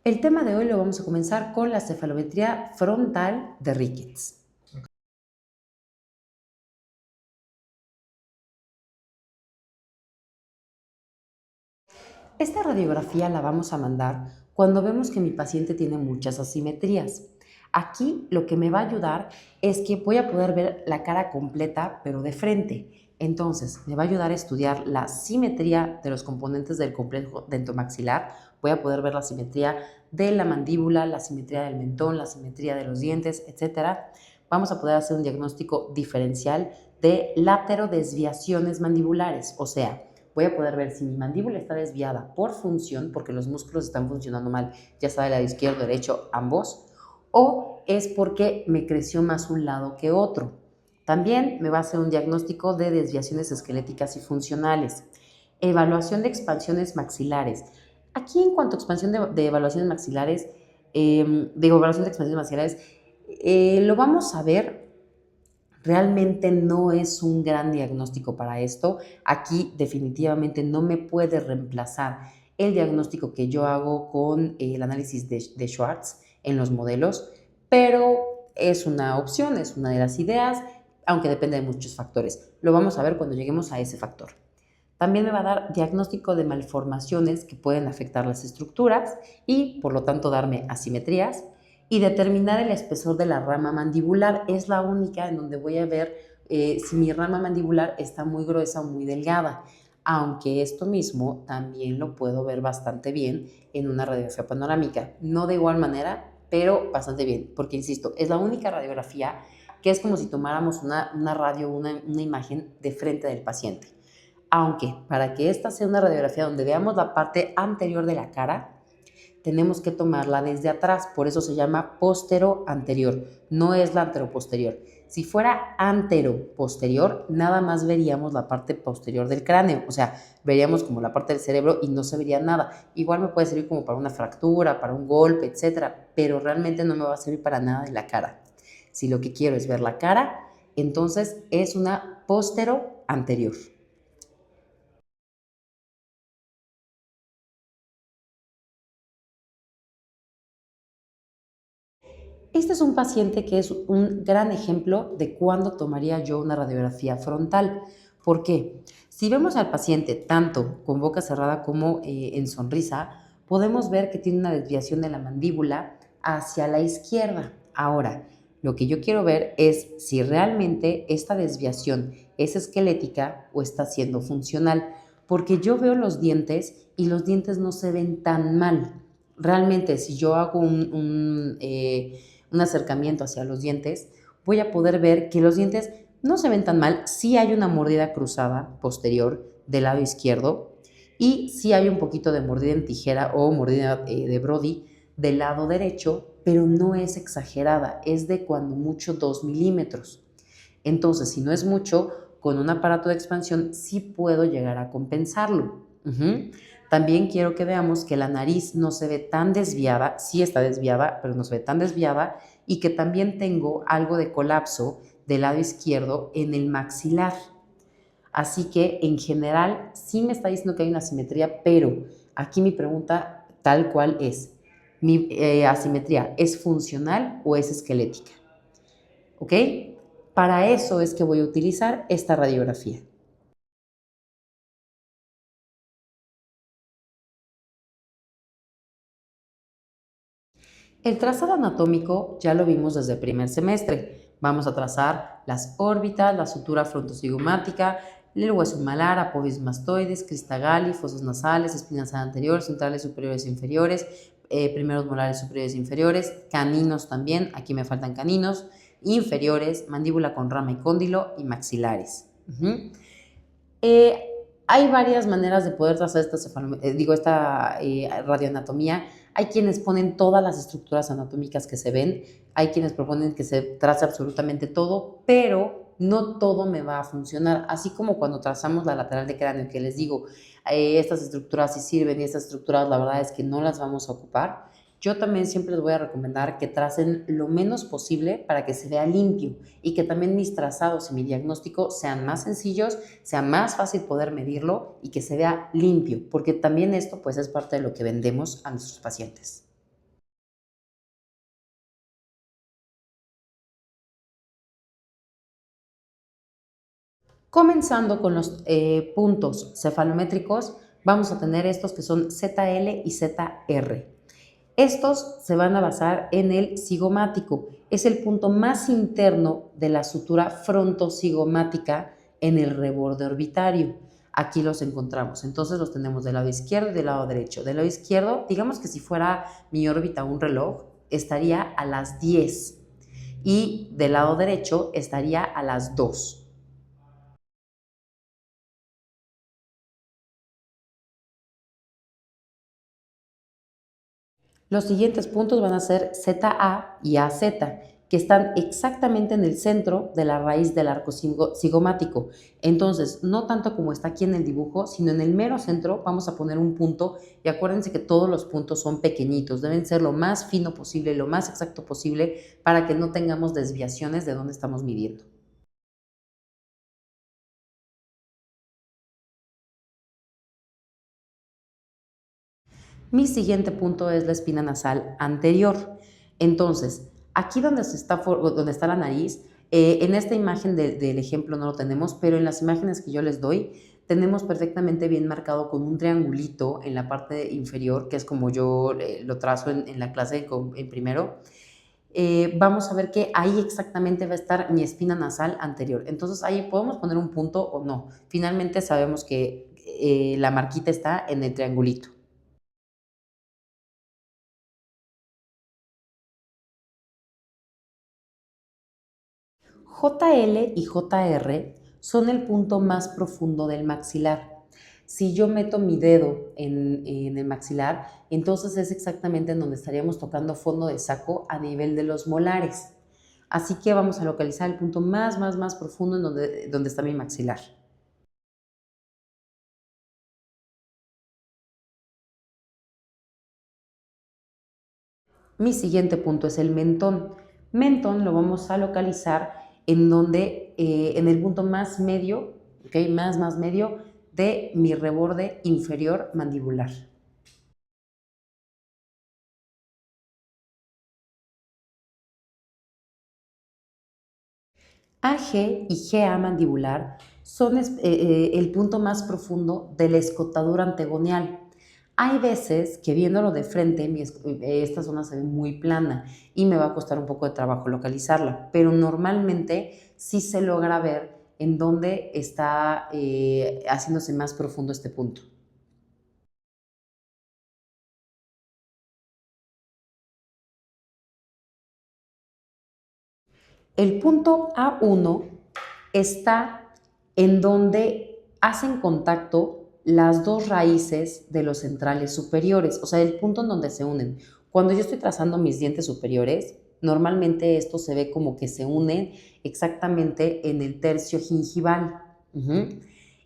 El tema de hoy lo vamos a comenzar con la cefalometría frontal de Rickets. Esta radiografía la vamos a mandar cuando vemos que mi paciente tiene muchas asimetrías. Aquí lo que me va a ayudar es que voy a poder ver la cara completa, pero de frente. Entonces, me va a ayudar a estudiar la simetría de los componentes del complejo dentomaxilar. Voy a poder ver la simetría de la mandíbula, la simetría del mentón, la simetría de los dientes, etc. Vamos a poder hacer un diagnóstico diferencial de laterodesviaciones mandibulares, o sea, voy a poder ver si mi mandíbula está desviada por función, porque los músculos están funcionando mal, ya sea del lado izquierdo, derecho, ambos, o es porque me creció más un lado que otro. También me va a hacer un diagnóstico de desviaciones esqueléticas y funcionales. Evaluación de expansiones maxilares. Aquí en cuanto a expansión de evaluaciones maxilares, evaluación de expansiones maxilares, lo vamos a ver. Realmente no es un gran diagnóstico para esto. Aquí definitivamente no me puede reemplazar el diagnóstico que yo hago con el análisis de Schwartz en los modelos, pero es una opción, es una de las ideas, aunque depende de muchos factores. Lo vamos a ver cuando lleguemos a ese factor. También me va a dar diagnóstico de malformaciones que pueden afectar las estructuras y, por lo tanto, darme asimetrías y determinar el espesor de la rama mandibular. Es la única en donde voy a ver si mi rama mandibular está muy gruesa o muy delgada, aunque esto mismo también lo puedo ver bastante bien en una radiografía panorámica. No de igual manera, pero bastante bien, porque insisto, es la única radiografía que es como si tomáramos una radio, una imagen de frente del paciente. Aunque para que esta sea una radiografía donde veamos la parte anterior de la cara, tenemos que tomarla desde atrás, por eso se llama postero-anterior, no es la anteroposterior. Si fuera antero-posterior, nada más veríamos la parte posterior del cráneo, o sea, veríamos como la parte del cerebro y no se vería nada. Igual me puede servir como para una fractura, para un golpe, etcétera, pero realmente no me va a servir para nada de la cara. Si lo que quiero es ver la cara, entonces es una postero-anterior. Este es un paciente que es un gran ejemplo de cuándo tomaría yo una radiografía frontal. ¿Por qué? Si vemos al paciente tanto con boca cerrada como en sonrisa, podemos ver que tiene una desviación de la mandíbula hacia la izquierda. Ahora, lo que yo quiero ver es si realmente esta desviación es esquelética o está siendo funcional, porque yo veo los dientes y los dientes no se ven tan mal. Realmente, si yo hago un acercamiento hacia los dientes, voy a poder ver que los dientes no se ven tan mal. Sí hay una mordida cruzada posterior del lado izquierdo y sí hay un poquito de mordida en tijera o mordida de Brody del lado derecho, pero no es exagerada, es de cuando mucho 2 milímetros. Entonces, si no es mucho, con un aparato de expansión sí puedo llegar a compensarlo. También quiero que veamos que la nariz no se ve tan desviada, sí está desviada, pero no se ve tan desviada, y que también tengo algo de colapso del lado izquierdo en el maxilar. Así que en general sí me está diciendo que hay una asimetría, pero aquí mi pregunta tal cual es, ¿mi asimetría es funcional o es esquelética? ¿Ok? Para eso es que voy a utilizar esta radiografía. El trazado anatómico ya lo vimos desde el primer semestre. Vamos a trazar las órbitas, la sutura frontocigomática, el hueso malar, apovios mastoides, crista galli, fosos nasales, espina nasal anterior, centrales superiores e inferiores, primeros molares superiores e inferiores, caninos también, aquí me faltan caninos, inferiores, mandíbula con rama y cóndilo y maxilares. Eh, Hay varias maneras de poder trazar esta radioanatomía. Hay quienes ponen todas las estructuras anatómicas que se ven, hay quienes proponen que se trace absolutamente todo, pero no todo me va a funcionar. Así como cuando trazamos la lateral de cráneo, que les digo, estas estructuras sí sirven y estas estructuras la verdad es que no las vamos a ocupar. Yo también siempre les voy a recomendar que tracen lo menos posible para que se vea limpio y que también mis trazados y mi diagnóstico sean más sencillos, sea más fácil poder medirlo y que se vea limpio, porque también esto pues es parte de lo que vendemos a nuestros pacientes. Comenzando con los puntos cefalométricos, vamos a tener estos que son ZL y ZR. Estos se van a basar en el cigomático. Es el punto más interno de la sutura frontocigomática en el reborde orbitario. Aquí los encontramos. Entonces los tenemos del lado izquierdo y del lado derecho. Del lado izquierdo, digamos que si fuera mi órbita un reloj, estaría a las 10 y del lado derecho estaría a las 2. Los siguientes puntos van a ser ZA y AZ, que están exactamente en el centro de la raíz del arco cigomático. Entonces, no tanto como está aquí en el dibujo, sino en el mero centro vamos a poner un punto y acuérdense que todos los puntos son pequeñitos, deben ser lo más fino posible, lo más exacto posible para que no tengamos desviaciones de dónde estamos midiendo. Mi siguiente punto es la espina nasal anterior. Entonces, aquí donde está la nariz, en esta imagen del ejemplo no lo tenemos, pero en las imágenes que yo les doy, tenemos perfectamente bien marcado con un triangulito en la parte inferior, que es como yo lo trazo en la clase en primero. Vamos a ver que ahí exactamente va a estar mi espina nasal anterior. Entonces ahí podemos poner un punto o no. Finalmente sabemos que la marquita está en el triangulito. JL y JR son el punto más profundo del maxilar. Si yo meto mi dedo en el maxilar, entonces es exactamente en donde estaríamos tocando fondo de saco a nivel de los molares. Así que vamos a localizar el punto más profundo en donde está mi maxilar. Mi siguiente punto es el mentón. Mentón lo vamos a localizar en el punto más medio, ¿okay? Más medio de mi reborde inferior mandibular. AG y GA mandibular son el punto más profundo de la escotadura antegonial. Hay veces que viéndolo de frente, esta zona se ve muy plana y me va a costar un poco de trabajo localizarla, pero normalmente sí se logra ver en dónde está haciéndose más profundo este punto. El punto A1 está en donde hacen contacto las dos raíces de los centrales superiores, o sea, el punto en donde se unen. Cuando yo estoy trazando mis dientes superiores, normalmente esto se ve como que se unen exactamente en el tercio gingival. Ujú.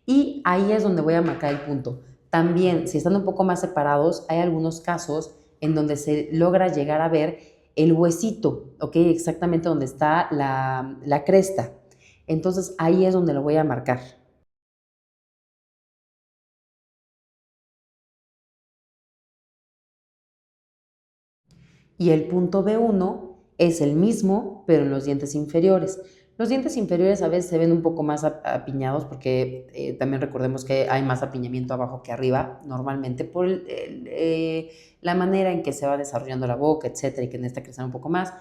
Y ahí es donde voy a marcar el punto. También, si están un poco más separados, hay algunos casos en donde se logra llegar a ver el huesito, ¿ok? Exactamente donde está la cresta. Entonces ahí es donde lo voy a marcar. Y el punto B1 es el mismo, pero en los dientes inferiores. Los dientes inferiores a veces se ven un poco más apiñados porque también recordemos que hay más apiñamiento abajo que arriba, normalmente por la manera en que se va desarrollando la boca, etcétera, y que necesita crecer un poco más,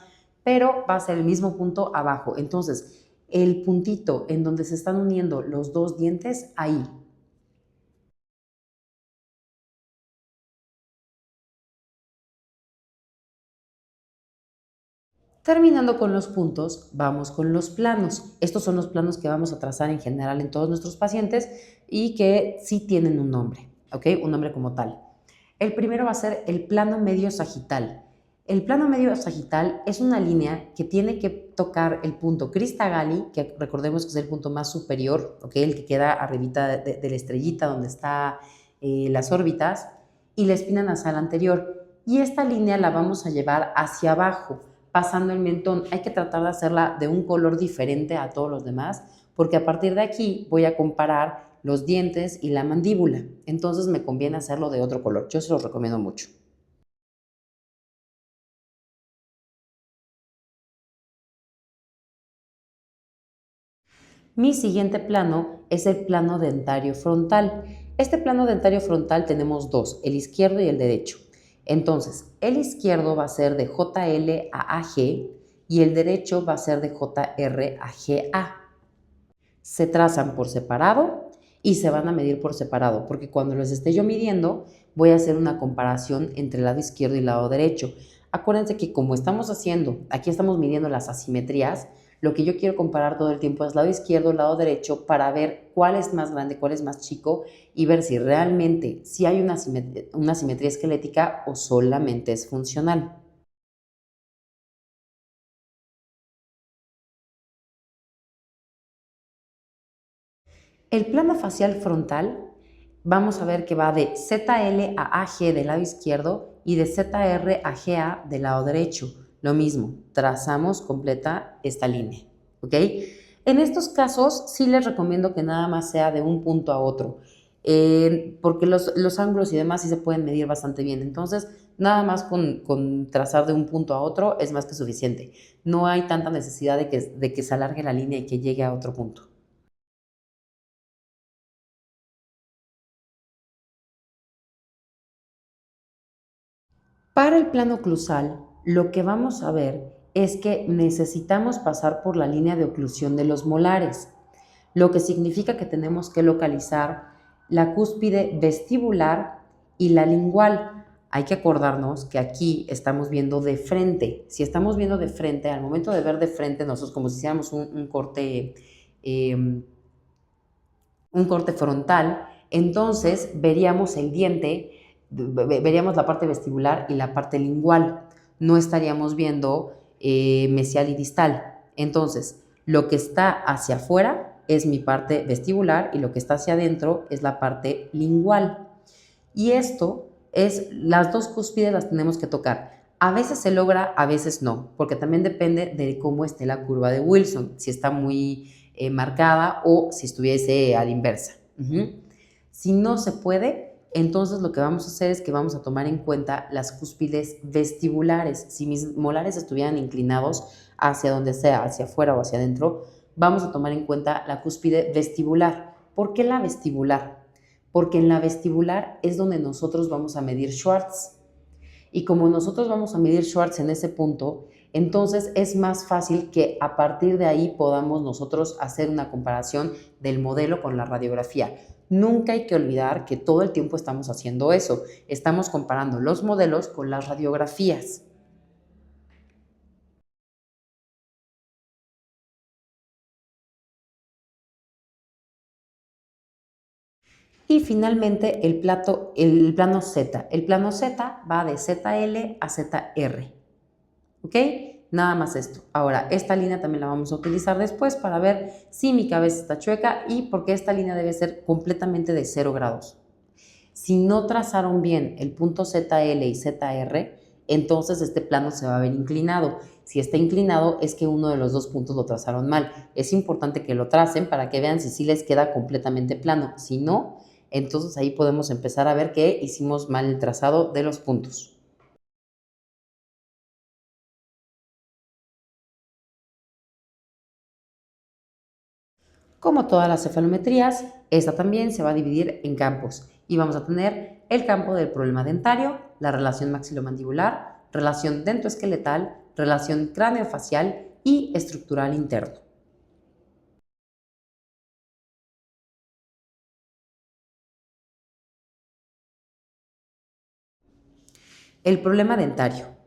pero va a ser el mismo punto abajo. Entonces, el puntito en donde se están uniendo los dos dientes, ahí. Terminando con los puntos, vamos con los planos. Estos son los planos que vamos a trazar en general en todos nuestros pacientes y que sí tienen un nombre, ¿ok? Un nombre como tal. El primero va a ser el plano medio sagital. El plano medio sagital es una línea que tiene que tocar el punto Crista Gali, que recordemos que es el punto más superior, ¿ok? El que queda arribita de la estrellita donde están las órbitas, y la espina nasal anterior. Y esta línea la vamos a llevar hacia abajo pasando el mentón. Hay que tratar de hacerla de un color diferente a todos los demás, porque a partir de aquí voy a comparar los dientes y la mandíbula. Entonces me conviene hacerlo de otro color. Yo se los recomiendo mucho. Mi siguiente plano es el plano dentario frontal. Este plano dentario frontal tenemos dos, el izquierdo y el derecho. Entonces, el izquierdo va a ser de JL a AG y el derecho va a ser de JR a GA. Se trazan por separado y se van a medir por separado, porque cuando los esté yo midiendo, voy a hacer una comparación entre el lado izquierdo y el lado derecho. Acuérdense que como estamos haciendo, aquí estamos midiendo las asimetrías, lo que yo quiero comparar todo el tiempo es lado izquierdo, lado derecho, para ver cuál es más grande, cuál es más chico y ver si realmente si hay una simetría esquelética o solamente es funcional. El plano facial frontal, vamos a ver que va de ZL a AG del lado izquierdo y de ZR a GA del lado derecho. Lo mismo, trazamos completa esta línea, ¿ok? En estos casos sí les recomiendo que nada más sea de un punto a otro, porque los ángulos y demás sí se pueden medir bastante bien. Entonces, nada más con trazar de un punto a otro es más que suficiente. No hay tanta necesidad de que se alargue la línea y que llegue a otro punto. Para el plano oclusal, lo que vamos a ver es que necesitamos pasar por la línea de oclusión de los molares, lo que significa que tenemos que localizar la cúspide vestibular y la lingual. Hay que acordarnos que aquí estamos viendo de frente. Si estamos viendo de frente, al momento de ver de frente, nosotros como si hiciéramos eh, un corte frontal, entonces veríamos el diente, veríamos la parte vestibular y la parte lingual. No estaríamos viendo mesial y distal. Entonces, lo que está hacia afuera es mi parte vestibular y lo que está hacia adentro es la parte lingual. Y esto es, las dos cúspides las tenemos que tocar. A veces se logra, a veces no, porque también depende de cómo esté la curva de Wilson, si está muy marcada o si estuviese a la inversa. Si no se puede, entonces lo que vamos a hacer es que vamos a tomar en cuenta las cúspides vestibulares. Si mis molares estuvieran inclinados hacia donde sea, hacia afuera o hacia adentro, vamos a tomar en cuenta la cúspide vestibular. ¿Por qué la vestibular? Porque en la vestibular es donde nosotros vamos a medir Schwartz. Y como nosotros vamos a medir Schwartz en ese punto, entonces es más fácil que a partir de ahí podamos nosotros hacer una comparación del modelo con la radiografía. Nunca hay que olvidar que todo el tiempo estamos haciendo eso. Estamos comparando los modelos con las radiografías. Y finalmente el plano Z. El plano Z va de ZL a ZR. ¿Ok? Nada más esto. Ahora, esta línea también la vamos a utilizar después para ver si mi cabeza está chueca y porque esta línea debe ser completamente de 0 grados. Si no trazaron bien el punto ZL y ZR, entonces este plano se va a ver inclinado. Si está inclinado es que uno de los dos puntos lo trazaron mal. Es importante que lo tracen para que vean si sí les queda completamente plano. Si no, entonces ahí podemos empezar a ver que hicimos mal el trazado de los puntos. Como todas las cefalometrías, esta también se va a dividir en campos y vamos a tener el campo del problema dentario, la relación maxilomandibular, relación dentoesqueletal, relación craneofacial y estructural interno. El problema dentario.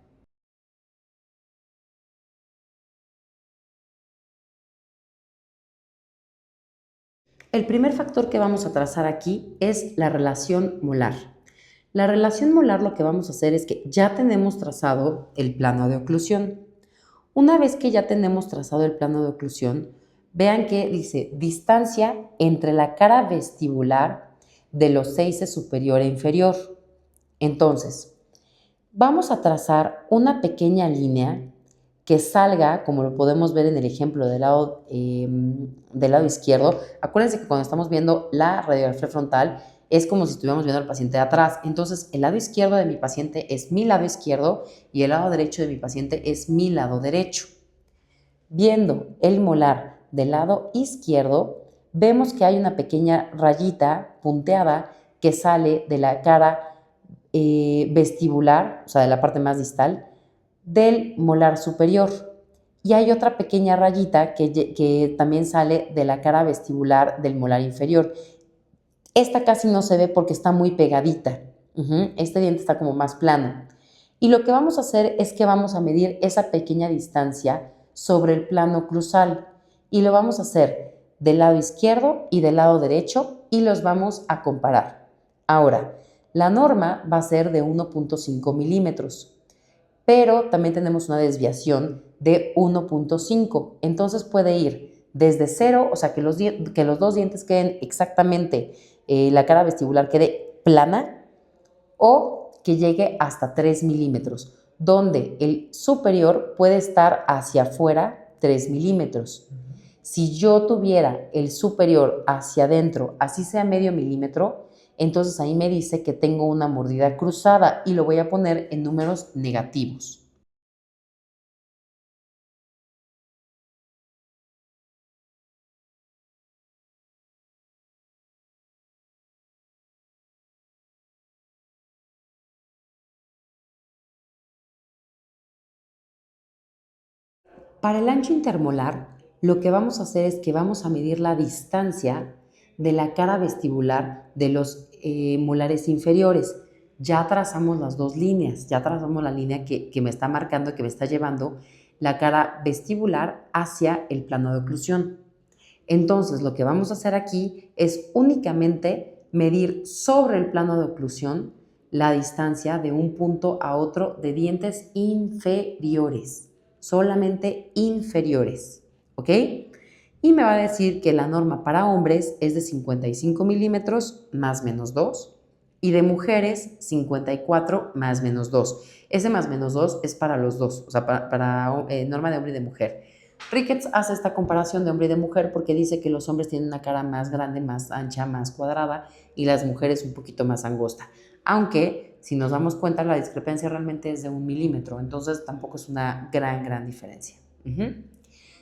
El primer factor que vamos a trazar aquí es la relación molar. La relación molar lo que vamos a hacer es que ya tenemos trazado el plano de oclusión. Una vez que ya tenemos trazado el plano de oclusión, vean que dice distancia entre la cara vestibular de los seises superior e inferior. Entonces, vamos a trazar una pequeña línea que salga, como lo podemos ver en el ejemplo del lado izquierdo. Acuérdense que cuando estamos viendo la radiografía frontal es como si estuviéramos viendo al paciente de atrás. Entonces, el lado izquierdo de mi paciente es mi lado izquierdo y el lado derecho de mi paciente es mi lado derecho. Viendo el molar del lado izquierdo, vemos que hay una pequeña rayita punteada que sale de la cara vestibular, o sea, de la parte más distal, del molar superior. Y hay otra pequeña rayita que también sale de la cara vestibular del molar inferior. Esta casi no se ve porque está muy pegadita. Este diente está como más plano. Y lo que vamos a hacer es que vamos a medir esa pequeña distancia sobre el plano oclusal. Y lo vamos a hacer del lado izquierdo y del lado derecho y los vamos a comparar. Ahora, la norma va a ser de 1.5 milímetros, pero también tenemos una desviación de 1.5. Entonces puede ir desde 0, o sea, que los dos dientes queden exactamente, la cara vestibular quede plana, o que llegue hasta 3 milímetros, donde el superior puede estar hacia afuera 3 milímetros. Si yo tuviera el superior hacia adentro, así sea medio milímetro, entonces ahí me dice que tengo una mordida cruzada y lo voy a poner en números negativos. Para el ancho intermolar, lo que vamos a hacer es que vamos a medir la distancia de la cara vestibular de los molares inferiores. Ya trazamos las dos líneas, ya trazamos la línea que me está marcando, que me está llevando la cara vestibular hacia el plano de oclusión. Entonces, lo que vamos a hacer aquí es únicamente medir sobre el plano de oclusión la distancia de un punto a otro de dientes inferiores, solamente inferiores, ¿ok? Y me va a decir que la norma para hombres es de 55 milímetros más menos 2 y de mujeres 54 más menos 2. Ese más menos 2 es para los dos, o sea, para norma de hombre y de mujer. Ricketts hace esta comparación de hombre y de mujer porque dice que los hombres tienen una cara más grande, más ancha, más cuadrada y las mujeres un poquito más angosta. Aunque, si nos damos cuenta, la discrepancia realmente es de 1 milímetro, entonces tampoco es una gran diferencia.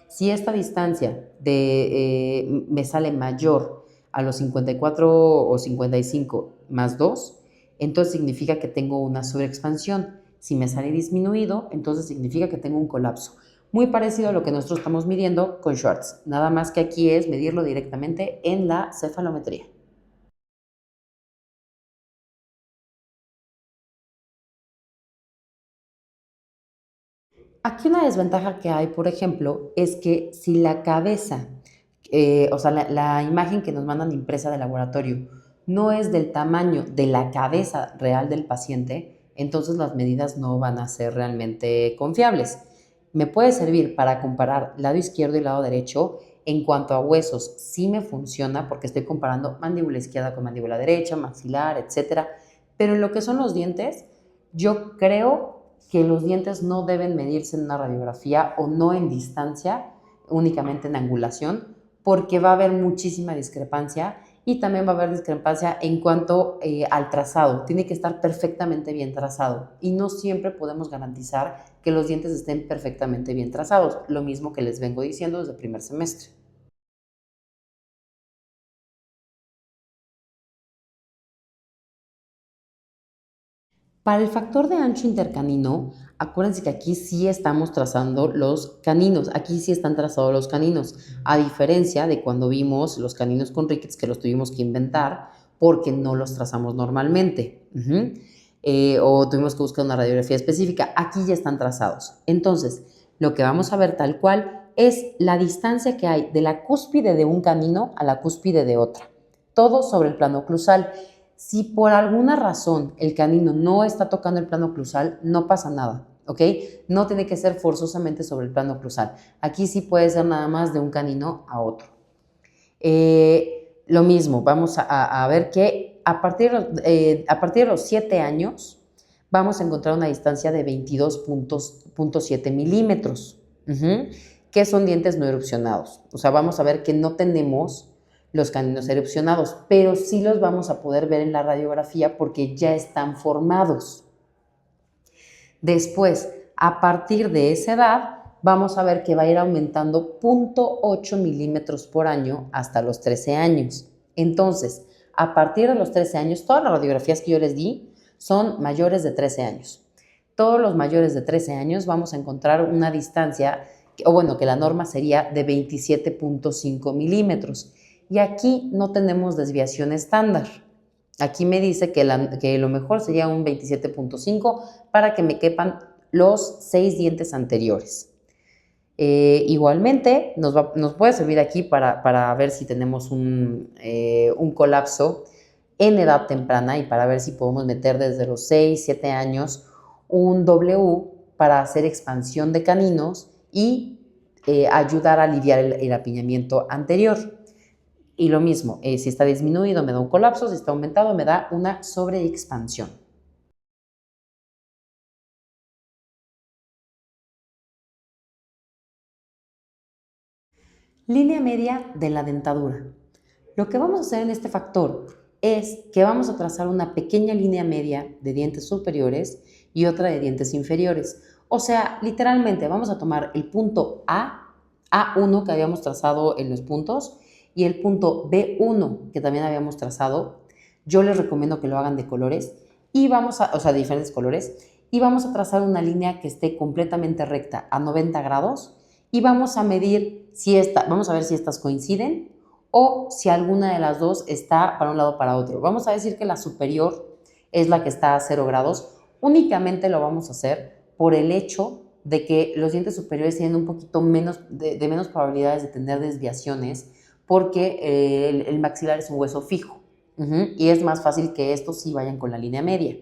Si esta distancia me sale mayor a los 54 o 55 más 2, entonces significa que tengo una sobreexpansión. Si me sale disminuido, entonces significa que tengo un colapso. Muy parecido a lo que nosotros estamos midiendo con Schwartz, nada más que aquí es medirlo directamente en la cefalometría. Aquí una desventaja que hay, por ejemplo, es que si la cabeza, o sea, la imagen que nos mandan impresa de laboratorio no es del tamaño de la cabeza real del paciente, entonces las medidas no van a ser realmente confiables. Me puede servir para comparar lado izquierdo y lado derecho. En cuanto a huesos, sí me funciona porque estoy comparando mandíbula izquierda con mandíbula derecha, maxilar, etcétera. Pero en lo que son los dientes, yo creo que los dientes no deben medirse en una radiografía o no en distancia, únicamente en angulación, porque va a haber muchísima discrepancia y también va a haber discrepancia en cuanto al trazado. Tiene que estar perfectamente bien trazado y no siempre podemos garantizar que los dientes estén perfectamente bien trazados, lo mismo que les vengo diciendo desde el primer semestre. Para el factor de ancho intercanino, acuérdense que aquí sí estamos trazando los caninos, aquí sí están trazados los caninos, a diferencia de cuando vimos los caninos con Ricketts que los tuvimos que inventar porque no los trazamos normalmente. O tuvimos que buscar una radiografía específica, aquí ya están trazados. Entonces, lo que vamos a ver tal cual es la distancia que hay de la cúspide de un canino a la cúspide de otra, todo sobre el plano oclusal. Si por alguna razón el canino no está tocando el plano oclusal, no pasa nada, ¿ok? No tiene que ser forzosamente sobre el plano oclusal. Aquí sí puede ser nada más de un canino a otro. Lo mismo, vamos a ver que a partir de los 7 años vamos a encontrar una distancia de 22.7 milímetros, que son dientes no erupcionados. O sea, vamos a ver que no tenemos los caninos erupcionados, pero sí los vamos a poder ver en la radiografía porque ya están formados. Después, a partir de esa edad, vamos a ver que va a ir aumentando 0.8 milímetros por año hasta los 13 años. Entonces, a partir de los 13 años, todas las radiografías que yo les di son mayores de 13 años. Todos los mayores de 13 años vamos a encontrar una distancia, que la norma sería de 27.5 milímetros. Y aquí no tenemos desviación estándar. Aquí me dice que lo mejor sería un 27.5 para que me quepan los 6 dientes anteriores. Igualmente, nos puede servir aquí para ver si tenemos un colapso en edad temprana y para ver si podemos meter desde los 6, 7 años un W para hacer expansión de caninos y ayudar a aliviar el apiñamiento anterior. Y lo mismo, si está disminuido me da un colapso, si está aumentado me da una sobreexpansión. Línea media de la dentadura. Lo que vamos a hacer en este factor es que vamos a trazar una pequeña línea media de dientes superiores y otra de dientes inferiores. O sea, literalmente vamos a tomar el punto A1 que habíamos trazado en los puntos y el punto B1 que también habíamos trazado. Yo les recomiendo que lo hagan de colores y de diferentes colores, y vamos a trazar una línea que esté completamente recta a 90 grados y vamos a medir vamos a ver si estas coinciden o si alguna de las dos está para un lado o para otro. Vamos a decir que la superior es la que está a 0 grados. Únicamente lo vamos a hacer por el hecho de que los dientes superiores tienen un poquito menos probabilidades de tener desviaciones porque el maxilar es un hueso fijo y es más fácil que estos sí vayan con la línea media.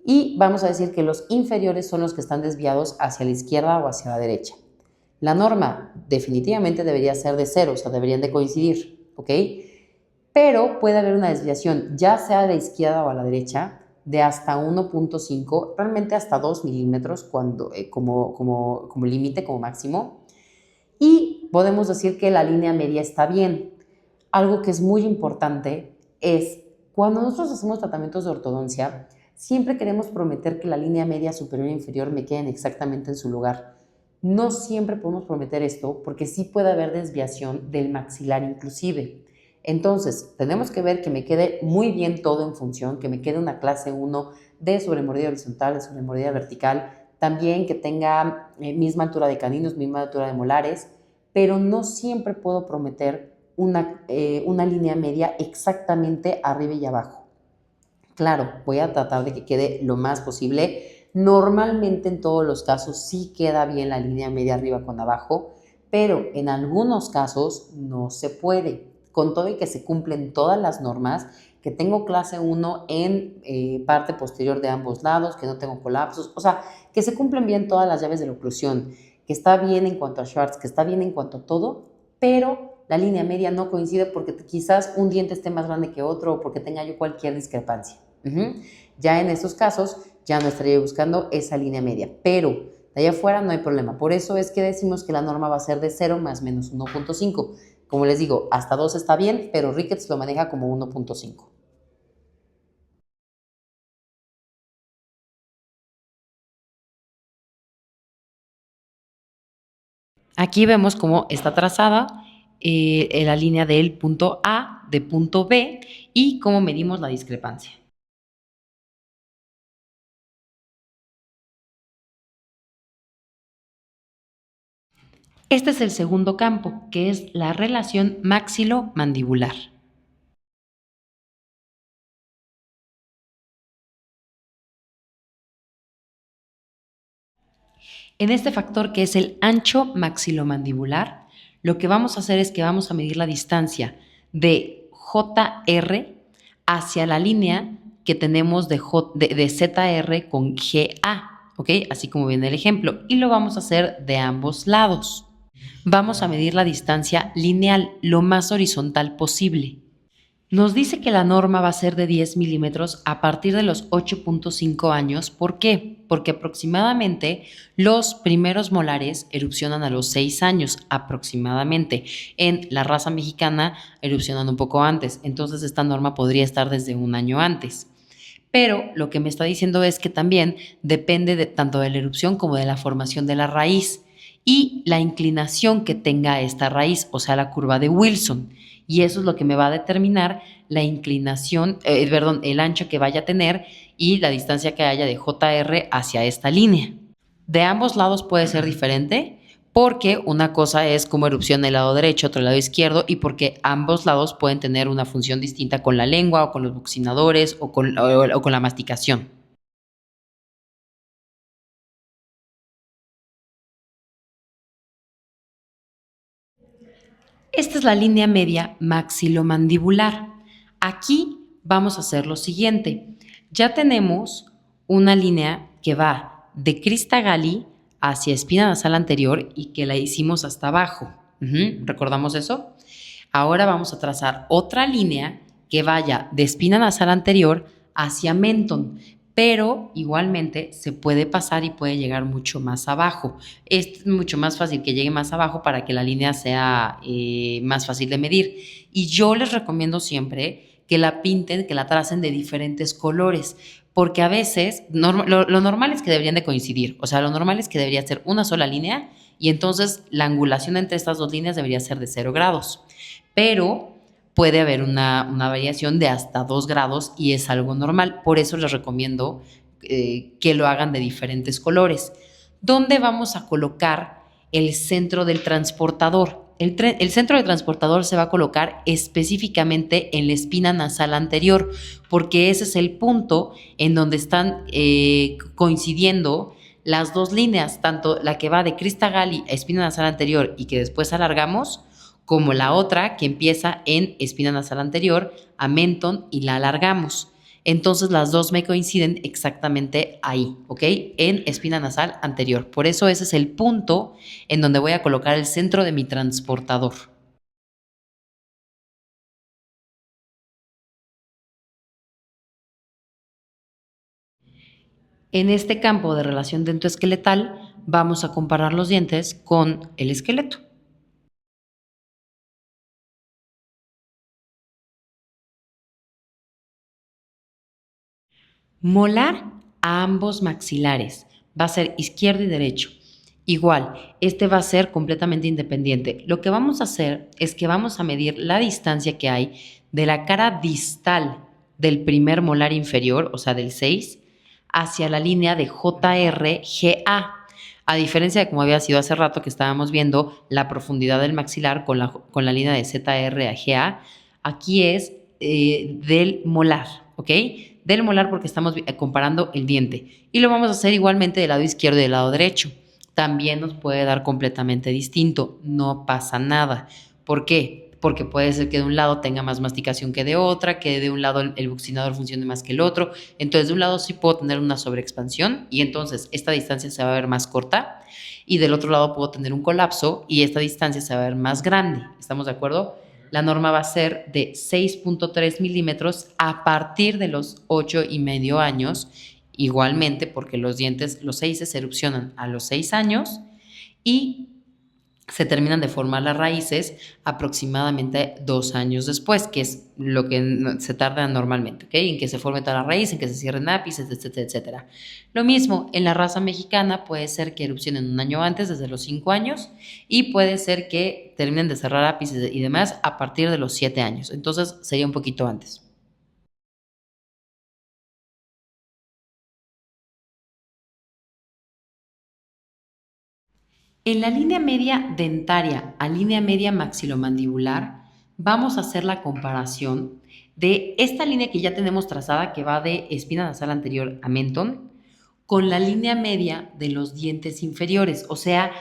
Y vamos a decir que los inferiores son los que están desviados hacia la izquierda o hacia la derecha. La norma definitivamente debería ser de 0, o sea, deberían de coincidir, ¿ok? Pero puede haber una desviación, ya sea a la izquierda o a la derecha, de hasta 1.5, realmente hasta 2 milímetros como límite, como máximo. Y podemos decir que la línea media está bien. Algo que es muy importante es, cuando nosotros hacemos tratamientos de ortodoncia, siempre queremos prometer que la línea media superior e inferior me queden exactamente en su lugar. No siempre podemos prometer esto porque sí puede haber desviación del maxilar inclusive. Entonces, tenemos que ver que me quede muy bien todo en función, que me quede una clase 1 de sobremordida horizontal, de sobremordida vertical, también que tenga misma altura de caninos, misma altura de molares, pero no siempre puedo prometer una línea media exactamente arriba y abajo. Claro, voy a tratar de que quede lo más posible. Normalmente en todos los casos sí queda bien la línea media arriba con abajo, pero en algunos casos no se puede. Con todo y que se cumplen todas las normas, que tengo clase 1 en parte posterior de ambos lados, que no tengo colapsos, o sea, que se cumplen bien todas las llaves de la oclusión, que está bien en cuanto a Schwartz, que está bien en cuanto a todo, pero la línea media no coincide porque quizás un diente esté más grande que otro o porque tenga yo cualquier discrepancia. Ya en estos casos ya no estaría buscando esa línea media, pero de allá afuera no hay problema. Por eso es que decimos que la norma va a ser de 0 más menos 1.5. Como les digo, hasta 2 está bien, pero Ricketts lo maneja como 1.5. Aquí vemos cómo está trazada la línea del punto A, de punto B y cómo medimos la discrepancia. Este es el segundo campo, que es la relación maxilo-mandibular. En este factor, que es el ancho maxilomandibular, lo que vamos a hacer es que vamos a medir la distancia de JR hacia la línea que tenemos de ZR con GA, ¿ok? Así como viene el ejemplo, y lo vamos a hacer de ambos lados. Vamos a medir la distancia lineal lo más horizontal posible. Nos dice que la norma va a ser de 10 milímetros a partir de los 8.5 años. ¿Por qué? Porque aproximadamente los primeros molares erupcionan a los 6 años, aproximadamente. En la raza mexicana erupcionan un poco antes, entonces esta norma podría estar desde un año antes. Pero lo que me está diciendo es que también depende tanto de la erupción como de la formación de la raíz. y la inclinación que tenga esta raíz, o sea, la curva de Wilson. Y eso es lo que me va a determinar la inclinación, el ancho que vaya a tener y la distancia que haya de JR hacia esta línea. De ambos lados puede ser diferente porque una cosa es como erupciona el lado derecho, otro el lado izquierdo, y porque ambos lados pueden tener una función distinta con la lengua o con los buccinadores o con la masticación. Esta es la línea media maxilomandibular. Aquí vamos a hacer lo siguiente. Ya tenemos una línea que va de crista galli hacia espina nasal anterior y que la hicimos hasta abajo. ¿Recordamos eso? Ahora vamos a trazar otra línea que vaya de espina nasal anterior hacia mentón, pero igualmente se puede pasar y puede llegar mucho más abajo. Es mucho más fácil que llegue más abajo para que la línea sea más fácil de medir. Y yo les recomiendo siempre que la pinten, que la tracen de diferentes colores, porque a veces lo normal es que deberían de coincidir, o sea, lo normal es que debería ser una sola línea y entonces la angulación entre estas dos líneas debería ser de 0 grados, pero puede haber una variación de hasta 2 grados y es algo normal. Por eso les recomiendo que lo hagan de diferentes colores. ¿Dónde vamos a colocar el centro del transportador? El centro del transportador se va a colocar específicamente en la espina nasal anterior, porque ese es el punto en donde están coincidiendo las dos líneas, tanto la que va de crista galli a espina nasal anterior y que después alargamos, como la otra que empieza en espina nasal anterior a mentón y la alargamos. Entonces las dos me coinciden exactamente ahí, ¿ok? En espina nasal anterior. Por eso ese es el punto en donde voy a colocar el centro de mi transportador. En este campo de relación dentoesqueletal vamos a comparar los dientes con el esqueleto. Molar a ambos maxilares. Va a ser izquierdo y derecho. Igual, este va a ser completamente independiente. Lo que vamos a hacer es que vamos a medir la distancia que hay de la cara distal del primer molar inferior, o sea, del 6, hacia la línea de JRGA. A diferencia de como había sido hace rato que estábamos viendo la profundidad del maxilar con la línea de ZR a GA, aquí es del molar, ¿ok? Del molar porque estamos comparando el diente. Y lo vamos a hacer igualmente del lado izquierdo y del lado derecho. También nos puede dar completamente distinto, no pasa nada. ¿Por qué? Porque puede ser que de un lado tenga más masticación que de otra, que de un lado el buccinador funcione más que el otro. Entonces, de un lado sí puedo tener una sobreexpansión y entonces esta distancia se va a ver más corta y del otro lado puedo tener un colapso y esta distancia se va a ver más grande. ¿Estamos de acuerdo? La norma va a ser de 6.3 milímetros a partir de los 8,5 años, igualmente porque los dientes, los 6 se erupcionan a los 6 años y se terminan de formar las raíces aproximadamente 2 años después, que es lo que se tarda normalmente, ¿ok? En que se forme toda la raíz, en que se cierren ápices, etcétera, etcétera. Lo mismo, en la raza mexicana puede ser que erupcionen un año antes, desde los 5 años, y puede ser que terminen de cerrar ápices y demás a partir de los 7 años. Entonces, sería un poquito antes. En la línea media dentaria a línea media maxilomandibular, vamos a hacer la comparación de esta línea que ya tenemos trazada, que va de espina nasal anterior a mentón, con la línea media de los dientes inferiores. O sea,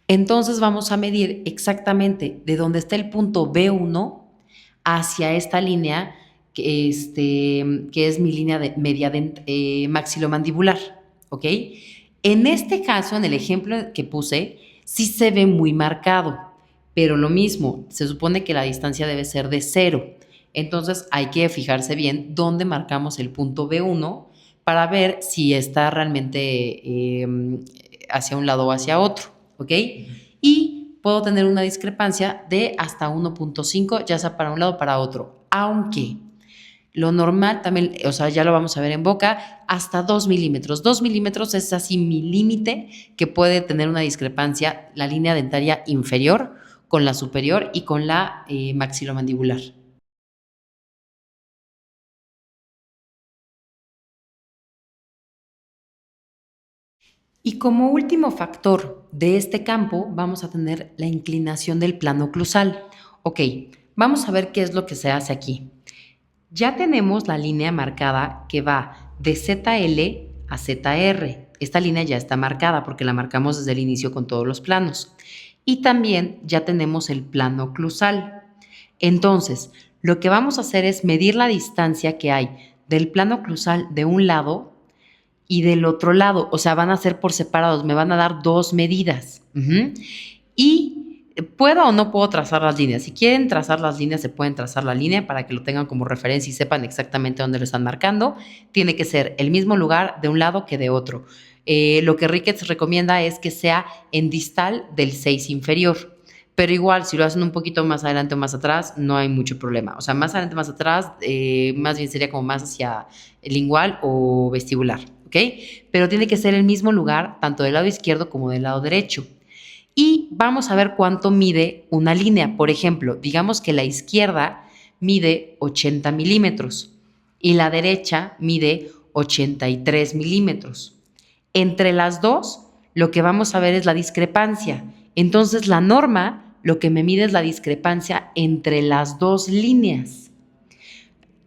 entonces vamos a medir exactamente de dónde está el punto B1 hacia esta línea que es mi línea de media maxilomandibular, ¿ok? En este caso, en el ejemplo que puse, sí se ve muy marcado, pero lo mismo, se supone que la distancia debe ser de 0. Entonces hay que fijarse bien dónde marcamos el punto B1 para ver si está realmente hacia un lado o hacia otro, ¿ok? Y puedo tener una discrepancia de hasta 1.5, ya sea para un lado o para otro, aunque Lo normal también, o sea, ya lo vamos a ver en boca, hasta 2 milímetros. 2 milímetros es así mi límite que puede tener una discrepancia la línea dentaria inferior con la superior y con la maxilomandibular. Y como último factor de este campo vamos a tener la inclinación del plano oclusal. Ok, vamos a ver qué es lo que se hace aquí. Ya tenemos la línea marcada que va de ZL a ZR. Esta línea ya está marcada porque la marcamos desde el inicio con todos los planos. Y también ya tenemos el plano oclusal. Entonces, lo que vamos a hacer es medir la distancia que hay del plano oclusal de un lado y del otro lado. O sea, van a ser por separados. Me van a dar dos medidas. Y puedo o no puedo trazar las líneas. Si quieren trazar las líneas, se pueden trazar la línea para que lo tengan como referencia y sepan exactamente dónde lo están marcando. Tiene que ser el mismo lugar de un lado que de otro. Lo que Ricketts recomienda es que sea en distal del 6 inferior. Pero igual, si lo hacen un poquito más adelante o más atrás, no hay mucho problema. O sea, más adelante, más atrás, más bien sería como más hacia lingual o vestibular, ¿ok? Pero tiene que ser el mismo lugar, tanto del lado izquierdo como del lado derecho. Y vamos a ver cuánto mide una línea. Por ejemplo, digamos que la izquierda mide 80 milímetros y la derecha mide 83 milímetros. Entre las dos, lo que vamos a ver es la discrepancia. Entonces, la norma lo que me mide es la discrepancia entre las dos líneas.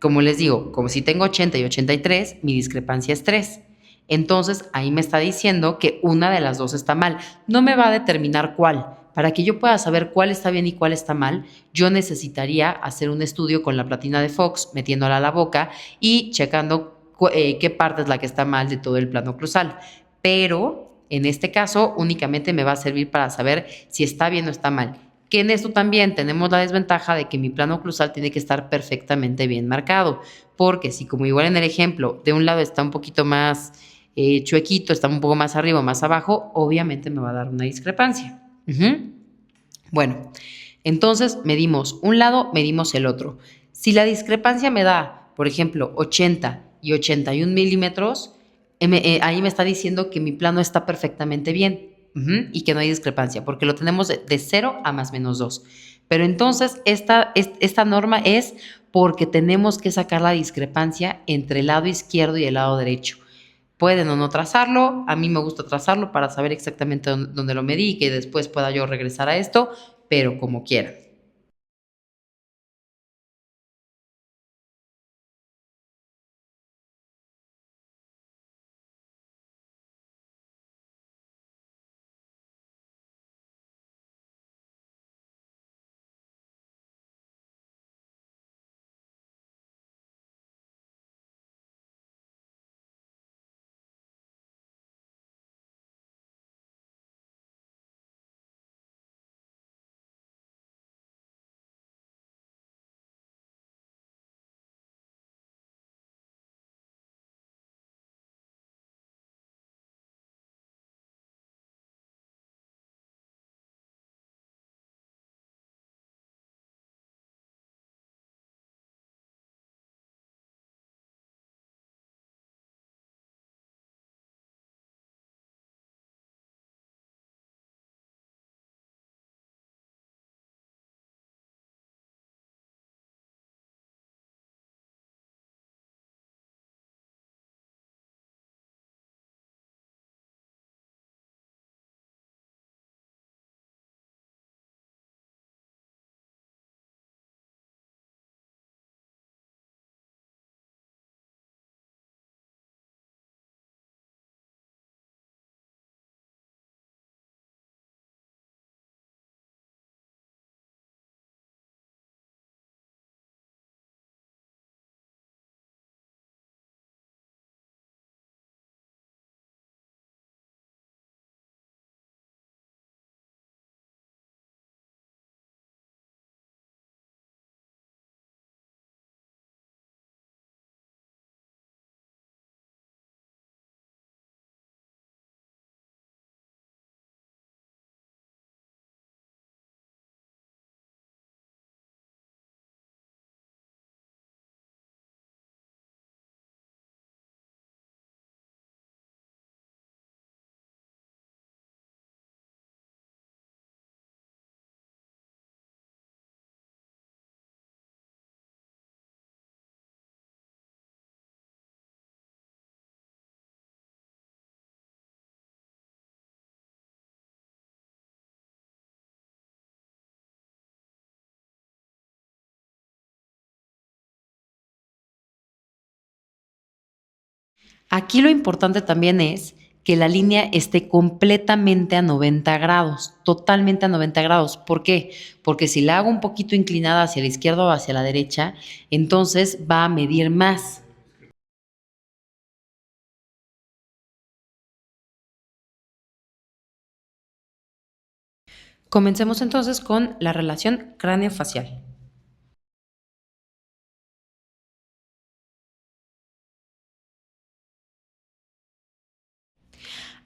Como les digo, como si tengo 80 y 83, mi discrepancia es 3. Entonces, ahí me está diciendo que una de las dos está mal. No me va a determinar cuál. Para que yo pueda saber cuál está bien y cuál está mal, yo necesitaría hacer un estudio con la platina de Fox, metiéndola a la boca y checando qué parte es la que está mal de todo el plano oclusal. Pero en este caso únicamente me va a servir para saber si está bien o está mal. Que en esto también tenemos la desventaja de que mi plano oclusal tiene que estar perfectamente bien marcado, porque si como igual en el ejemplo, de un lado está un poquito más chuequito, está un poco más arriba o más abajo, obviamente me va a dar una discrepancia. Bueno, entonces medimos un lado, medimos el otro. Si la discrepancia me da, por ejemplo, 80 y 81 milímetros, ahí me está diciendo que mi plano está perfectamente bien y que no hay discrepancia, porque lo tenemos de 0 a más menos 2. Pero entonces esta norma es porque tenemos que sacar la discrepancia entre el lado izquierdo y el lado derecho. Pueden o no trazarlo, a mí me gusta trazarlo para saber exactamente dónde lo medí y que después pueda yo regresar a esto, pero como quieran. Aquí lo importante también es que la línea esté completamente a 90 grados, totalmente a 90 grados. ¿Por qué? Porque si la hago un poquito inclinada hacia la izquierda o hacia la derecha, entonces va a medir más. Comencemos entonces con la relación cráneo-facial.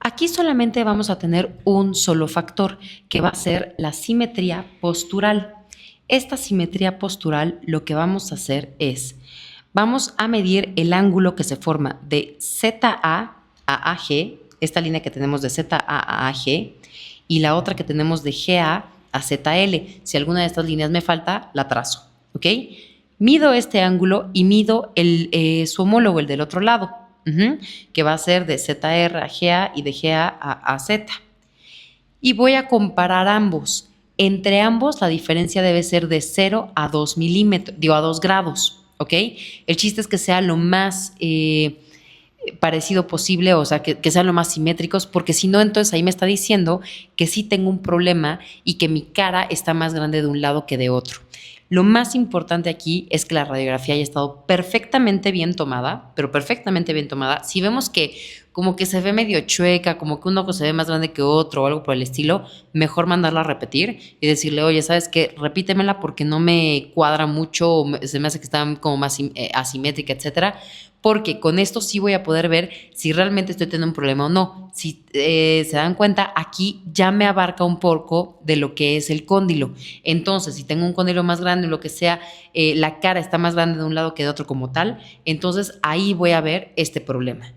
Aquí solamente vamos a tener un solo factor, que va a ser la simetría postural. Esta simetría postural lo que vamos a hacer es, vamos a medir el ángulo que se forma de ZA a AG, esta línea que tenemos de ZA a AG, y la otra que tenemos de GA a ZL. Si alguna de estas líneas me falta, la trazo, ¿ok? Mido este ángulo y mido su homólogo, el del otro lado, que va a ser de ZR a GA y de GA a Z. Y voy a comparar ambos. Entre ambos la diferencia debe ser de 0 a 2 milímetros, digo a 2 grados, ¿ok? El chiste es que sea lo más parecido posible, o sea, que sean lo más simétricos, porque si no, entonces ahí me está diciendo que sí tengo un problema y que mi cara está más grande de un lado que de otro. Lo más importante aquí es que la radiografía haya estado perfectamente bien tomada, pero perfectamente bien tomada. Si vemos que como que se ve medio chueca, como que un ojo se ve más grande que otro o algo por el estilo, mejor mandarla a repetir y decirle, oye, ¿sabes qué? Repítemela porque no me cuadra mucho, o se me hace que está como más asimétrica, etcétera, porque con esto sí voy a poder ver si realmente estoy teniendo un problema o no. Si se dan cuenta, aquí ya me abarca un poco de lo que es el cóndilo. Entonces, si tengo un cóndilo más grande o lo que sea, la cara está más grande de un lado que de otro como tal, entonces ahí voy a ver este problema.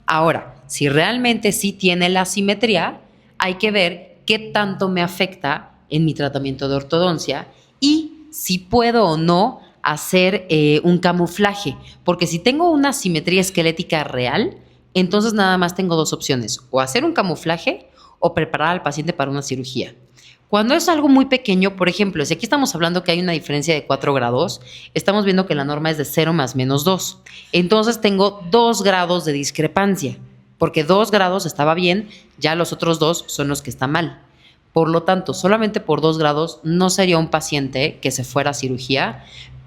Ahora, si realmente sí tiene la simetría, hay que ver qué tanto me afecta en mi tratamiento de ortodoncia y si puedo o no hacer un camuflaje, porque si tengo una simetría esquelética real, entonces nada más tengo dos opciones, o hacer un camuflaje o preparar al paciente para una cirugía. Cuando es algo muy pequeño, por ejemplo, si aquí estamos hablando que hay una diferencia de 4 grados, estamos viendo que la norma es de 0 más menos 2. Entonces tengo 2 grados de discrepancia, porque 2 grados estaba bien, ya los otros 2 son los que están mal. Por lo tanto, solamente por 2 grados no sería un paciente que se fuera a cirugía,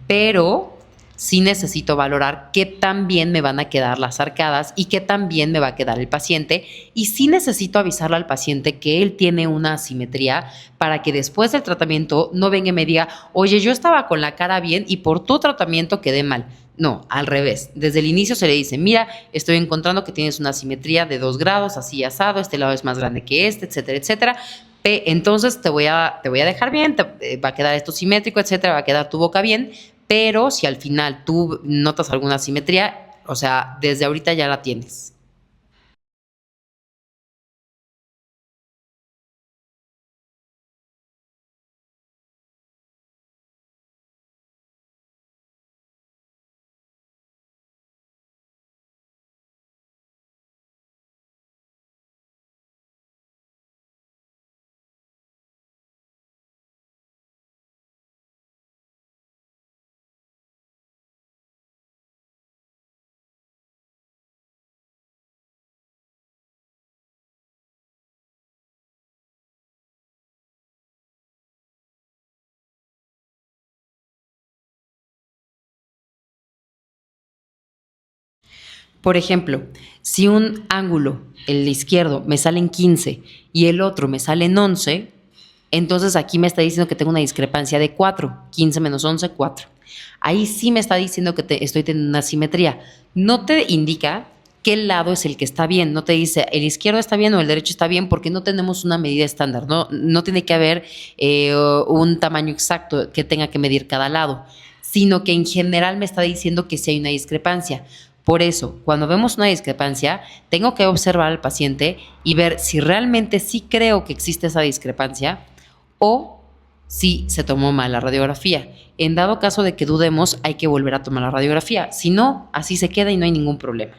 pero sí necesito valorar qué tan bien me van a quedar las arcadas y qué tan bien me va a quedar el paciente. Y sí necesito avisarle al paciente que él tiene una asimetría para que después del tratamiento no venga y me diga, oye, yo estaba con la cara bien y por tu tratamiento quedé mal. No, al revés. Desde el inicio se le dice, mira, estoy encontrando que tienes una asimetría de 2 grados, así asado, este lado es más grande que este, etcétera, etcétera. Entonces te voy a dejar bien, va a quedar esto simétrico, etcétera, va a quedar tu boca bien, pero si al final tú notas alguna asimetría, o sea, desde ahorita ya la tienes. Por ejemplo, si un ángulo, el izquierdo, me sale en 15 y el otro me sale en 11, entonces aquí me está diciendo que tengo una discrepancia de 4. 15 menos 11, 4. Ahí sí me está diciendo que estoy teniendo una simetría. No te indica qué lado es el que está bien. No te dice el izquierdo está bien o el derecho está bien porque no tenemos una medida estándar. No tiene que haber un tamaño exacto que tenga que medir cada lado, sino que en general me está diciendo que sí hay una discrepancia. Por eso, cuando vemos una discrepancia, tengo que observar al paciente y ver si realmente sí creo que existe esa discrepancia o si se tomó mal la radiografía. En dado caso de que dudemos, hay que volver a tomar la radiografía. Si no, así se queda y no hay ningún problema.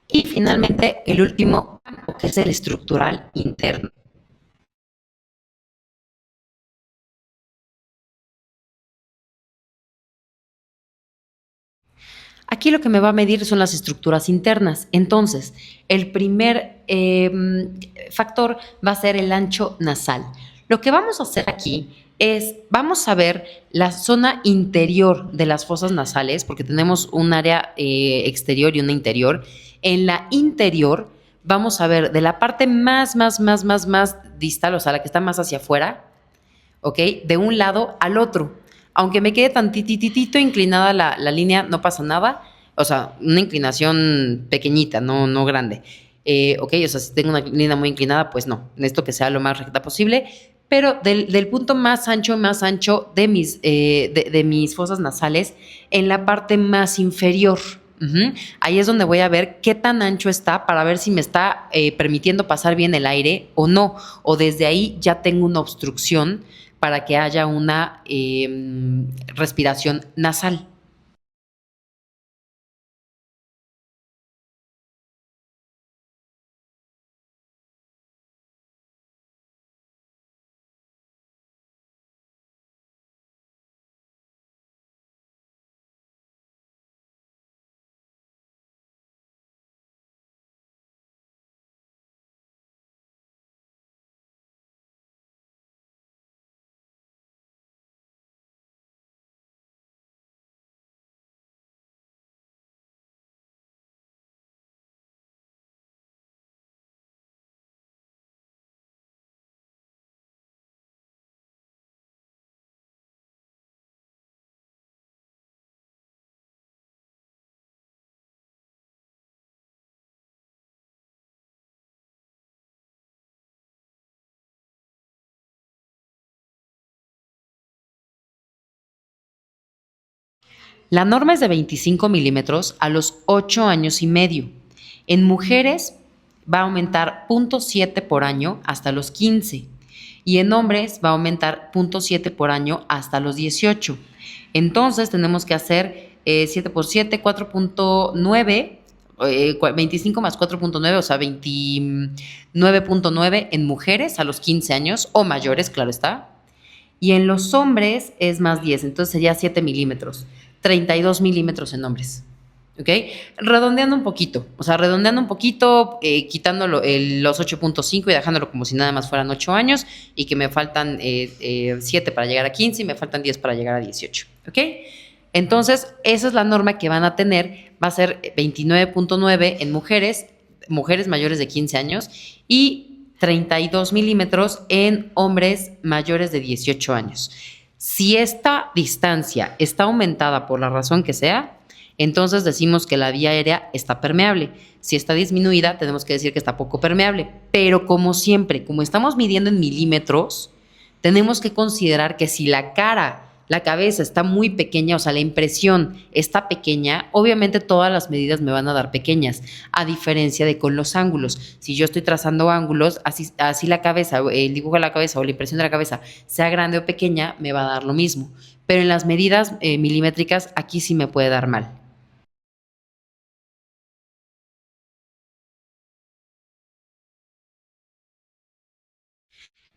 Y finalmente, el último campo, que es el estructural interno. Aquí lo que me va a medir son las estructuras internas. Entonces, el primer factor va a ser el ancho nasal. Lo que vamos a hacer aquí es, vamos a ver la zona interior de las fosas nasales, porque tenemos un área exterior y una interior. En la interior vamos a ver de la parte más distal, o sea, la que está más hacia afuera, ¿ok? De un lado al otro. Aunque me quede tantititito inclinada la línea, no pasa nada. O sea, una inclinación pequeñita, no grande. Ok, o sea, si tengo una línea muy inclinada, pues no. Necesito que sea lo más recta posible. Pero del punto más ancho de mis fosas nasales, en la parte más inferior. Ahí es donde voy a ver qué tan ancho está para ver si me está permitiendo pasar bien el aire o no. O desde ahí ya tengo una obstrucción para que haya una respiración nasal. La norma es de 25 milímetros a los 8 años y medio. En mujeres va a aumentar 0.7 por año hasta los 15 y en hombres va a aumentar 0.7 por año hasta los 18. Entonces tenemos que hacer 7 por 7, 4.9, 25 más 4.9, o sea, 29.9 en mujeres a los 15 años o mayores, claro está. Y en los hombres es más 10, entonces sería 7 milímetros, 32 milímetros en hombres. ¿Ok? Redondeando un poquito, o sea, redondeando un poquito, quitando los 8.5 y dejándolo como si nada más fueran 8 años y que me faltan 7 para llegar a 15 y me faltan 10 para llegar a 18. ¿Ok? Entonces, esa es la norma que van a tener, va a ser 29.9 en mujeres, mujeres mayores de 15 años y 32 milímetros en hombres mayores de 18 años. Si esta distancia está aumentada por la razón que sea, entonces decimos que la vía aérea está permeable. Si está disminuida, tenemos que decir que está poco permeable. Pero como siempre, como estamos midiendo en milímetros, tenemos que considerar que si la cabeza está muy pequeña, o sea, la impresión está pequeña, obviamente todas las medidas me van a dar pequeñas, a diferencia de con los ángulos. Si yo estoy trazando ángulos, así la cabeza, el dibujo de la cabeza o la impresión de la cabeza sea grande o pequeña, me va a dar lo mismo. Pero en las medidas milimétricas, aquí sí me puede dar mal.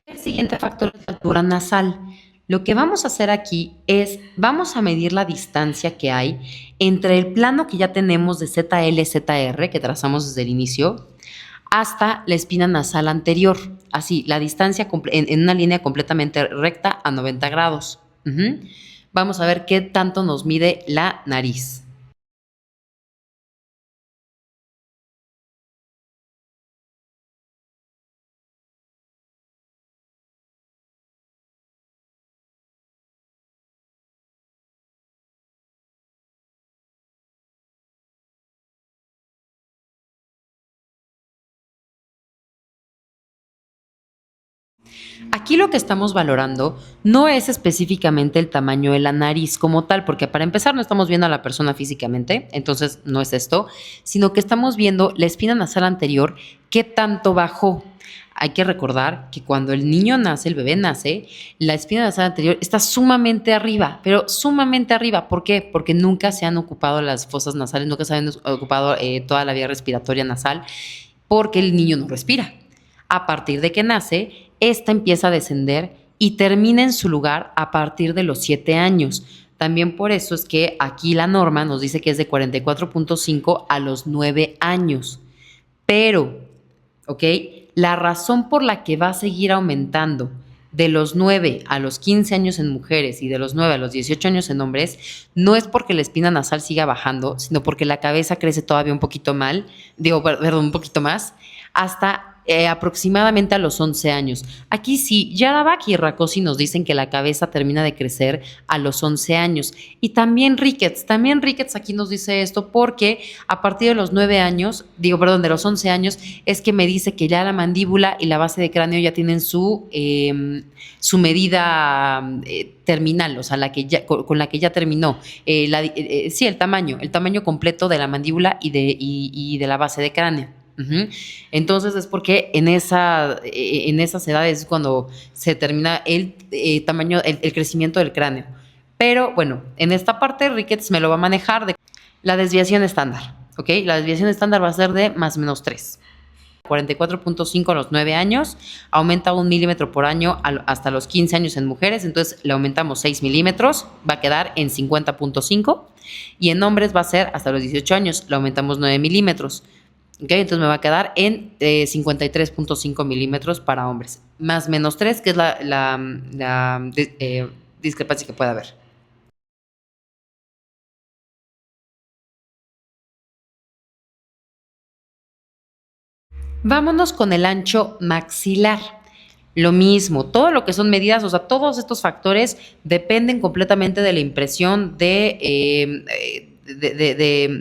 El siguiente factor es la altura nasal. Lo que vamos a hacer aquí es, vamos a medir la distancia que hay entre el plano que ya tenemos de ZL-ZR, que trazamos desde el inicio, hasta la espina nasal anterior. Así, la distancia en una línea completamente recta a 90 grados. Vamos a ver qué tanto nos mide la nariz. Aquí lo que estamos valorando no es específicamente el tamaño de la nariz como tal, porque para empezar no estamos viendo a la persona físicamente, entonces no es esto, sino que estamos viendo la espina nasal anterior, qué tanto bajó. Hay que recordar que cuando el niño nace, el bebé nace, la espina nasal anterior está sumamente arriba, pero sumamente arriba. ¿Por qué? Porque nunca se han ocupado las fosas nasales, nunca se han ocupado toda la vía respiratoria nasal, porque el niño no respira. A partir de que nace, esta empieza a descender y termina en su lugar a partir de los 7 años. También por eso es que aquí la norma nos dice que es de 44.5 a los 9 años. Pero, ¿ok? La razón por la que va a seguir aumentando de los 9 a los 15 años en mujeres y de los 9 a los 18 años en hombres, no es porque la espina nasal siga bajando, sino porque la cabeza crece todavía un poquito un poquito más, hasta aproximadamente a los 11 años. Aquí sí, Yaravak y Rakosi nos dicen que la cabeza termina de crecer a los 11 años. Y también Ricketts aquí nos dice esto porque a partir de los 9 años, de los 11 años, es que me dice que ya la mandíbula y la base de cráneo ya tienen su medida terminal, o sea, con la que ya terminó. Sí, el tamaño completo de la mandíbula y de la base de cráneo. Uh-huh. Entonces es porque en esas edades es cuando se termina el tamaño, el crecimiento del cráneo. Pero bueno, en esta parte Ricketts me lo va a manejar de la desviación estándar, ¿ok? La desviación estándar va a ser de más o menos 3. 44.5 a los 9 años, aumenta 1 milímetro por año hasta los 15 años en mujeres, entonces le aumentamos 6 milímetros, va a quedar en 50.5, y en hombres va a ser hasta los 18 años, le aumentamos 9 milímetros. Okay, entonces me va a quedar en 53.5 milímetros para hombres, más menos 3, que es la discrepancia que puede haber. Vámonos con el ancho maxilar. Lo mismo, todo lo que son medidas, o sea, todos estos factores dependen completamente de la impresión de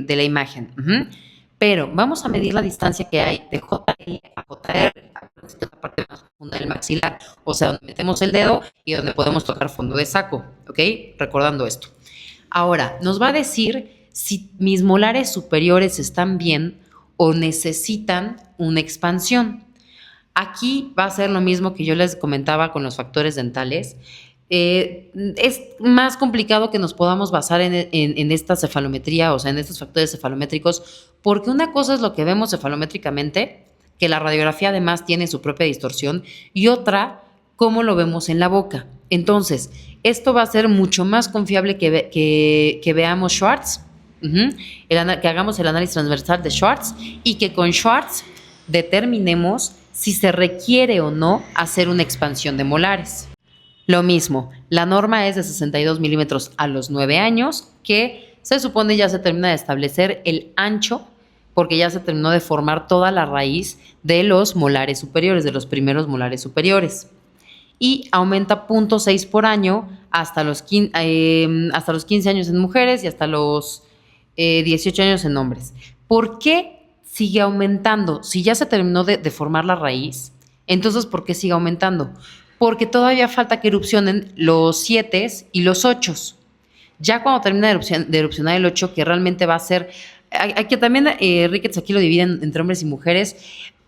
la imagen. Uh-huh. Pero vamos a medir la distancia que hay de JL a JR, que es la parte más profunda del maxilar, o sea, donde metemos el dedo y donde podemos tocar fondo de saco, ¿ok? Recordando esto. Ahora, nos va a decir si mis molares superiores están bien o necesitan una expansión. Aquí va a ser lo mismo que yo les comentaba con los factores dentales. Es más complicado que nos podamos basar en esta cefalometría, o sea, en estos factores cefalométricos, porque una cosa es lo que vemos cefalométricamente, que la radiografía además tiene su propia distorsión, y otra, cómo lo vemos en la boca. Entonces, esto va a ser mucho más confiable que veamos Schwartz, que hagamos el análisis transversal de Schwartz y que con Schwartz determinemos si se requiere o no hacer una expansión de molares. Lo mismo, la norma es de 62 milímetros a los 9 años, que se supone ya se termina de establecer el ancho, porque ya se terminó de formar toda la raíz de los molares superiores, de los primeros molares superiores. Y aumenta 0.6 por año hasta los 15 años en mujeres y hasta los 18 años en hombres. ¿Por qué sigue aumentando? Si ya se terminó de formar la raíz, entonces ¿por qué sigue aumentando? Porque todavía falta que erupcionen los 7 y los 8. Ya cuando termina de erupcionar el 8, que realmente va a ser, aquí también Ricketts aquí lo dividen entre hombres y mujeres,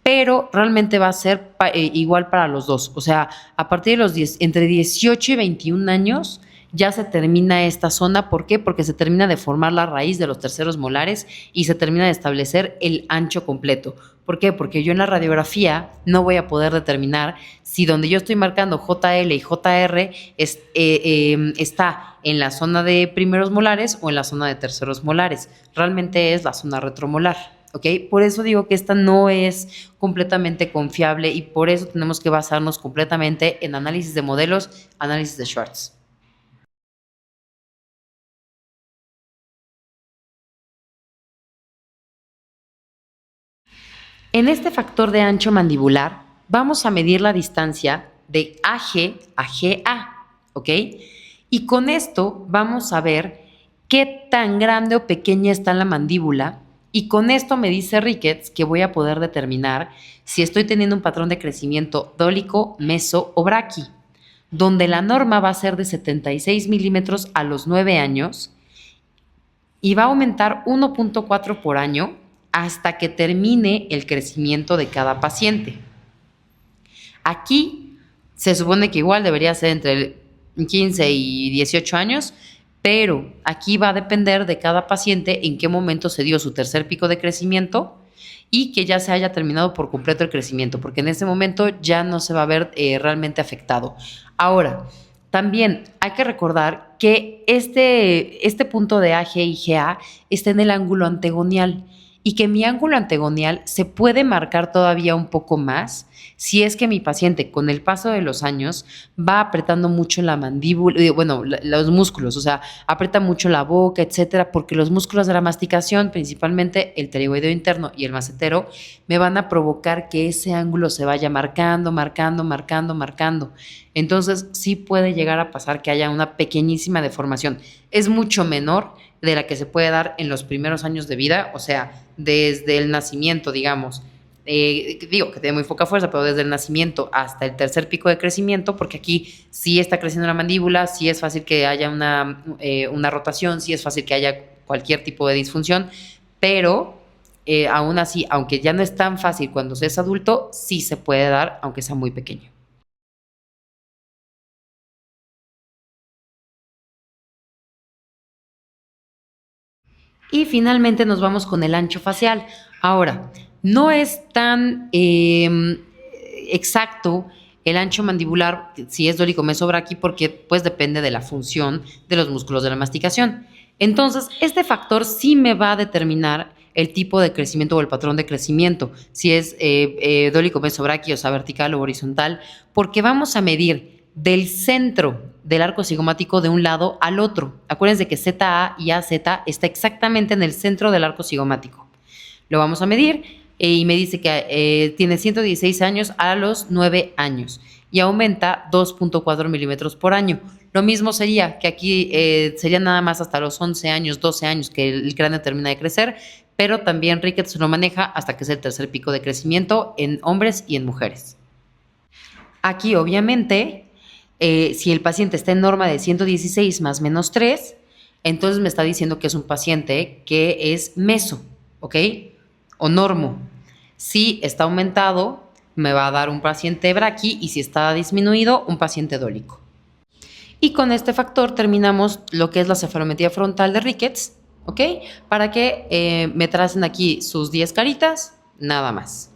pero realmente va a ser igual para los dos. O sea, a partir de los entre 18 y 21 años ya se termina esta zona. ¿Por qué? Porque se termina de formar la raíz de los terceros molares y se termina de establecer el ancho completo. ¿Por qué? Porque yo en la radiografía no voy a poder determinar si donde yo estoy marcando JL y JR está en la zona de primeros molares o en la zona de terceros molares. Realmente es la zona retromolar. ¿Ok? Por eso digo que esta no es completamente confiable y por eso tenemos que basarnos completamente en análisis de modelos, análisis de Schwartz. En este factor de ancho mandibular vamos a medir la distancia de AG a GA, ¿ok? Y con esto vamos a ver qué tan grande o pequeña está la mandíbula Y con esto me dice Ricketts que voy a poder determinar si estoy teniendo un patrón de crecimiento dólico, meso o braqui, donde la norma va a ser de 76 milímetros a los 9 años y va a aumentar 1.4 por año hasta que termine el crecimiento de cada paciente. Aquí se supone que igual debería ser entre 15 y 18 años, pero aquí va a depender de cada paciente en qué momento se dio su tercer pico de crecimiento y que ya se haya terminado por completo el crecimiento, porque en ese momento ya no se va a ver realmente afectado. Ahora, también hay que recordar que este punto de AG y GA está en el ángulo antegonial y que mi ángulo antegonial se puede marcar todavía un poco más si es que mi paciente con el paso de los años va apretando mucho la mandíbula, bueno, los músculos, o sea, aprieta mucho la boca, etcétera, porque los músculos de la masticación, principalmente el pterigoideo interno y el macetero, me van a provocar que ese ángulo se vaya marcando, marcando, marcando, marcando. Entonces, sí puede llegar a pasar que haya una pequeñísima deformación. Es mucho menor de la que se puede dar en los primeros años de vida, o sea, desde el nacimiento, digamos. Digo que tiene muy poca fuerza, pero desde el nacimiento hasta el tercer pico de crecimiento, porque aquí sí está creciendo la mandíbula, sí es fácil que haya una rotación, sí es fácil que haya cualquier tipo de disfunción, pero aún así, aunque ya no es tan fácil cuando se es adulto, sí se puede dar, aunque sea muy pequeño. Y finalmente nos vamos con el ancho facial. Ahora, no es tan exacto el ancho mandibular, si es dólico mesobraqui, porque pues depende de la función de los músculos de la masticación. Entonces, este factor sí me va a determinar el tipo de crecimiento o el patrón de crecimiento, si es dólico mesobraqui, o sea, vertical o horizontal, porque vamos a medir del centro del arco cigomático de un lado al otro. Acuérdense que ZA y AZ está exactamente en el centro del arco cigomático. Lo vamos a medir y me dice que tiene 116 años a los 9 años y aumenta 2.4 milímetros por año. Lo mismo sería que aquí sería nada más hasta los 11 años, 12 años que el cráneo termina de crecer, pero también Ricketts lo maneja hasta que es el tercer pico de crecimiento en hombres y en mujeres. Aquí, obviamente, si el paciente está en norma de 116 más menos 3, entonces me está diciendo que es un paciente que es meso, ¿ok? O normo. Si está aumentado, me va a dar un paciente braqui y si está disminuido, un paciente dólico. Y con este factor terminamos lo que es la cefalometría frontal de Ricketts, ¿ok? Para que me tracen aquí sus 10 caritas, nada más.